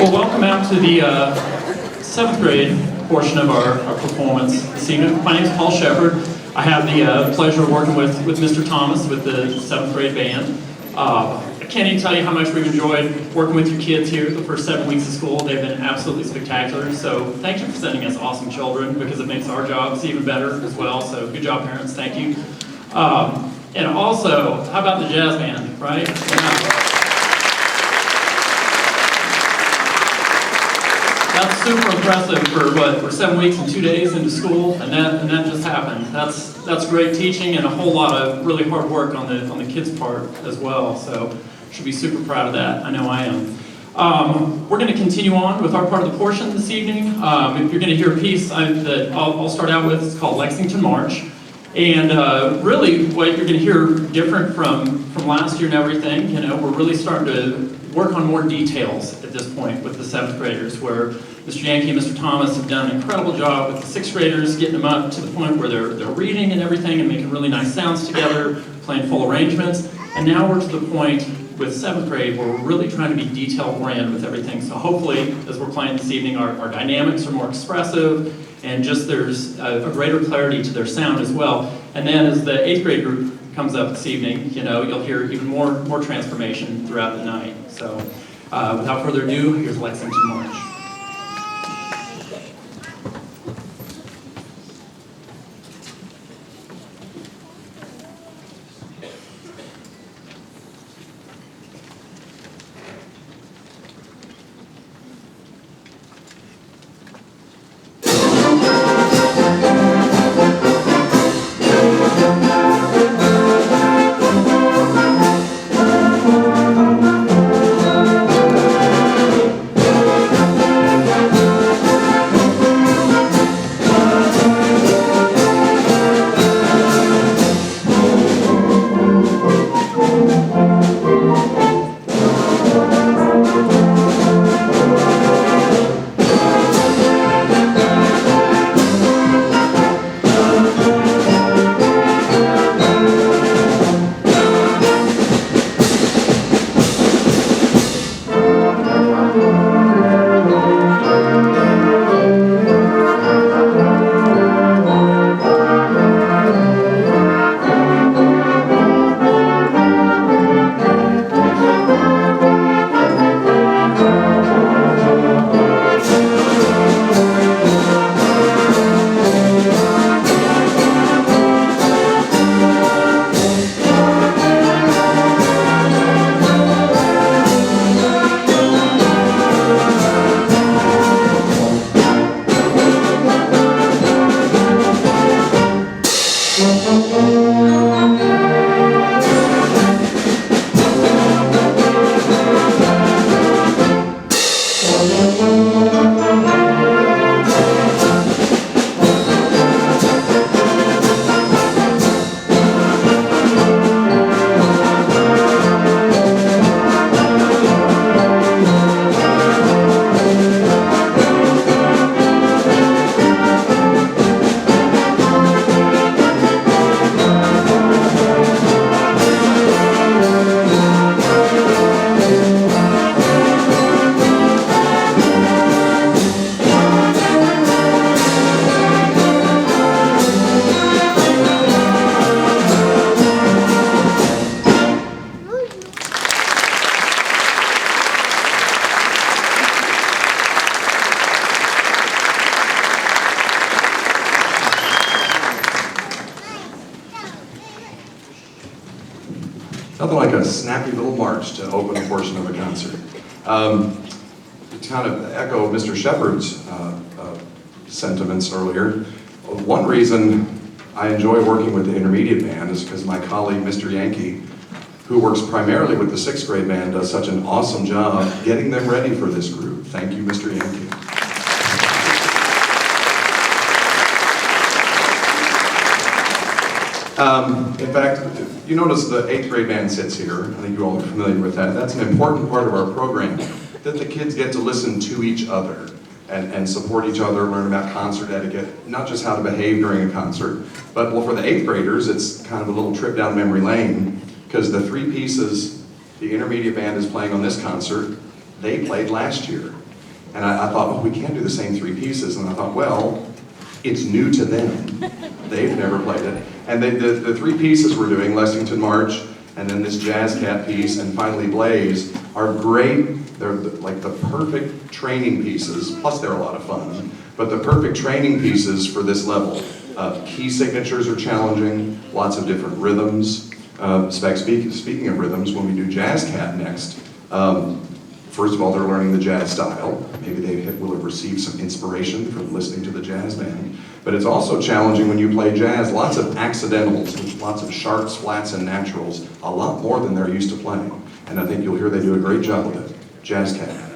Well, welcome out to the 7th grade portion of our performance this evening. My name is Paul Shepard. I have the pleasure of working with Mr. Thomas with the 7th grade band. I can't even tell you how much we've enjoyed working with your kids here the first 7 weeks of school. They've been absolutely spectacular. So thank you for sending us awesome children, because it makes our jobs even better as well. So good job, parents. Thank you. And also, how about the jazz band, right? Yeah. That's super impressive for what, we're 7 weeks and 2 days into school, and that just happened. That's great teaching and a whole lot of really hard work on the kids' part as well. So should be super proud of that. I know I am. We're going to continue on with our part of the portion this evening. If you're going to hear a piece that I'll start out with, it's called Lexington March. And really, what you're going to hear different from last year and everything, you know, we're really starting to work on more details at this point with the 7th graders, where Mr. Yankee and Mr. Thomas have done an incredible job with the 6th graders, getting them up to the point where they're reading and everything and making really nice sounds together, playing full arrangements. And now we're to the point with 7th grade where we're really trying to be detail-oriented with everything. So hopefully, as we're playing this evening, our dynamics are more expressive, and just there's a greater clarity to their sound as well. And then as the 8th grade group comes up this evening, you know, you'll hear even more transformation throughout the night. So without further ado, here's Lexington March. Nothing like a snappy little march to open a portion of a concert. To kind of echo Mr. Shepard's sentiments earlier, one reason I enjoy working with the intermediate band is because my colleague, Mr. Yankee, who works primarily with the 6th grade band, does such an awesome job getting them ready for this group. Thank you, Mr. Yankee. In fact, you notice the 8th grade band sits here. I think you all are familiar with that. That's an important part of our program, that the kids get to listen to each other and support each other, learn about concert etiquette, not just how to behave during a concert, but well, for the 8th graders, it's kind of a little trip down memory lane, because the 3 pieces the intermediate band is playing on this concert, they played last year. And I thought, oh, we can't do the same three pieces. And I thought, well, it's new to them. They've never played it. And the three pieces we're doing, Lexington March, and then this Jazz Cat piece, and finally Blaze, are great. They're like the perfect training pieces, plus they're a lot of fun, but the perfect training pieces for this level. Key signatures are challenging, lots of different rhythms. Speaking of rhythms, when we do Jazz Cat next, first of all, they're learning the jazz style. Maybe they will have received some inspiration from listening to the jazz band. But it's also challenging when you play jazz. Lots of accidentals, lots of sharps, flats, and naturals, a lot more than they're used to playing. And I think you'll hear they do a great job with it. Jazz Cat.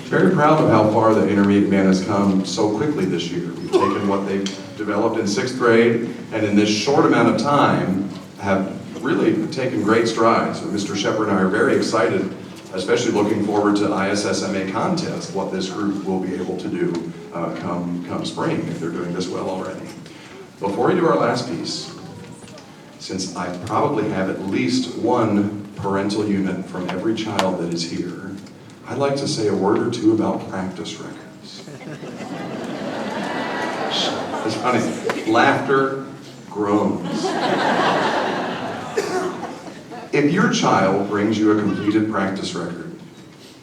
Very proud of how far the intermediate band has come so quickly this year. We've taken what they've developed in 6th grade, and in this short amount of time have really taken great strides. Mr. Shepard and I are very excited, especially looking forward to ISSMA contest, what this group will be able to do come spring, if they're doing this well already. Before we do our last piece, since I probably have at least one parental unit from every child that is here, I'd like to say a word or two about practice records. It's funny, laughter, groans. If your child brings you a completed practice record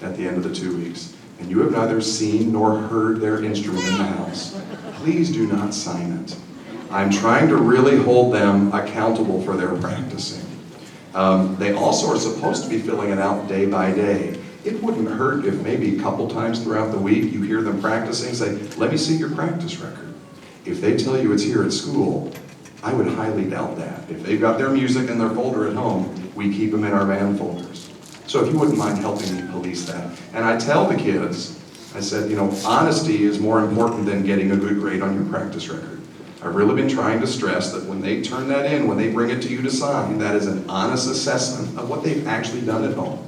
at the end of the 2 weeks, and you have neither seen nor heard their instrument in the house, please do not sign it. I'm trying to really hold them accountable for their practicing. They also are supposed to be filling it out day by day. It wouldn't hurt if maybe a couple times throughout the week you hear them practicing, say, let me see your practice record. If they tell you it's here at school, I would highly doubt that. If they've got their music in their folder at home, we keep them in our band folders. So if you wouldn't mind helping me police police that. And I tell the kids, I said, you know, honesty is more important than getting a good grade on your practice record. I've really been trying to stress that when they turn that in, when they bring it to you to sign, that is an honest assessment of what they've actually done at home.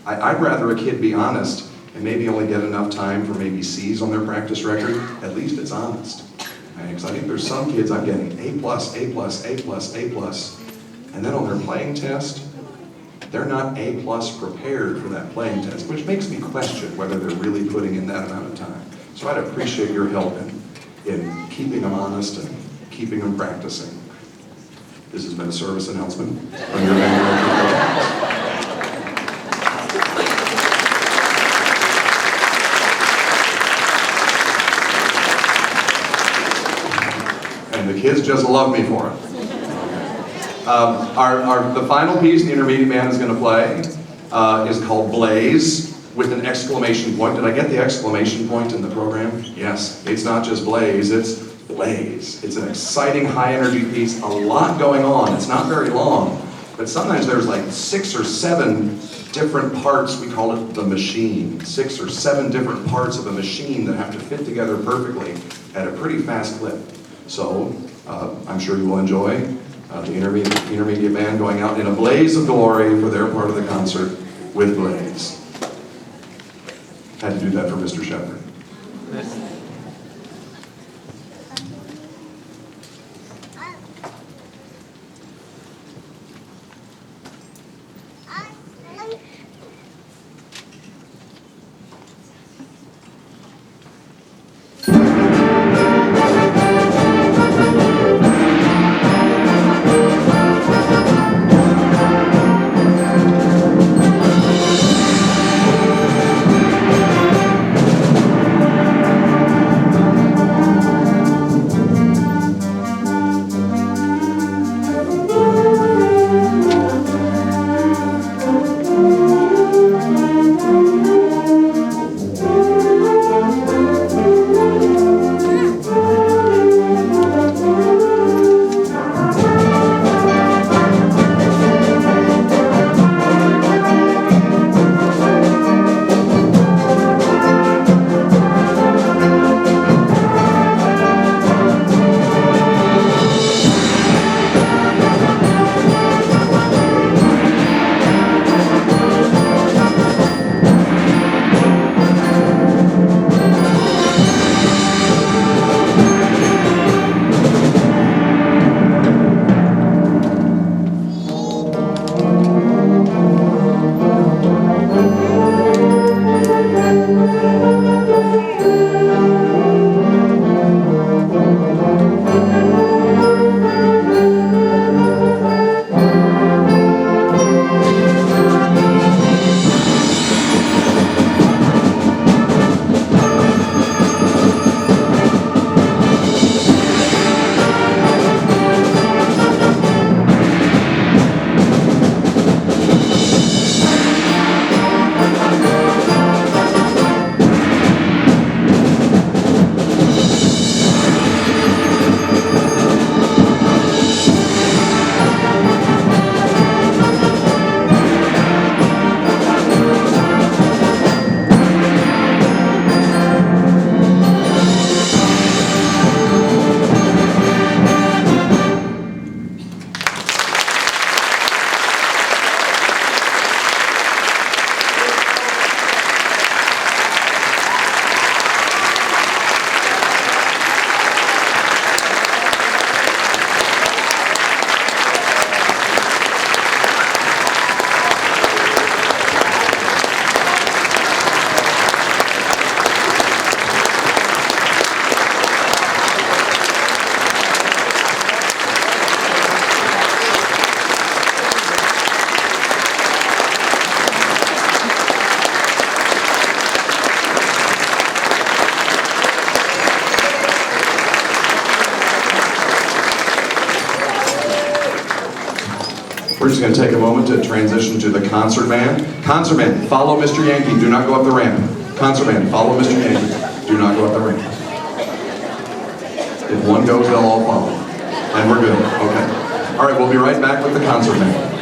I'd rather a kid be honest and maybe only get enough time for maybe C's on their practice record. At least it's honest. Because I think there's some kids I'm getting A+, A+, A+, A+, and then on their playing test, they're not A+ prepared for that playing test, which makes me question whether they're really putting in that amount of time. So I'd appreciate your help in keeping them honest and keeping them practicing. This has been a service announcement from your mayor. And the kids just love me for it. The final piece the intermediate band is going to play is called Blaze, with an exclamation point. Did I get the exclamation point in the program? Yes. It's not just Blaze, it's Blaze. It's an exciting, high-energy piece, a lot going on. It's not very long, but sometimes there's like 6 or 7 different parts. We call it the machine. 6 or 7 different parts of a machine that have to fit together perfectly at a pretty fast clip. So I'm sure you will enjoy the intermediate band going out in a blaze of glory for their part of the concert with Blaze. Had to do that for Mr. Shepard. We're just going to take a moment to transition to the concert band. Concert band, follow Mr. Yankee. Do not go up the ramp. Concert band, follow Mr. Yankee. Do not go up the ramp. If one goes, they'll all follow. And we're good. Okay. All right, we'll be right back with the concert band.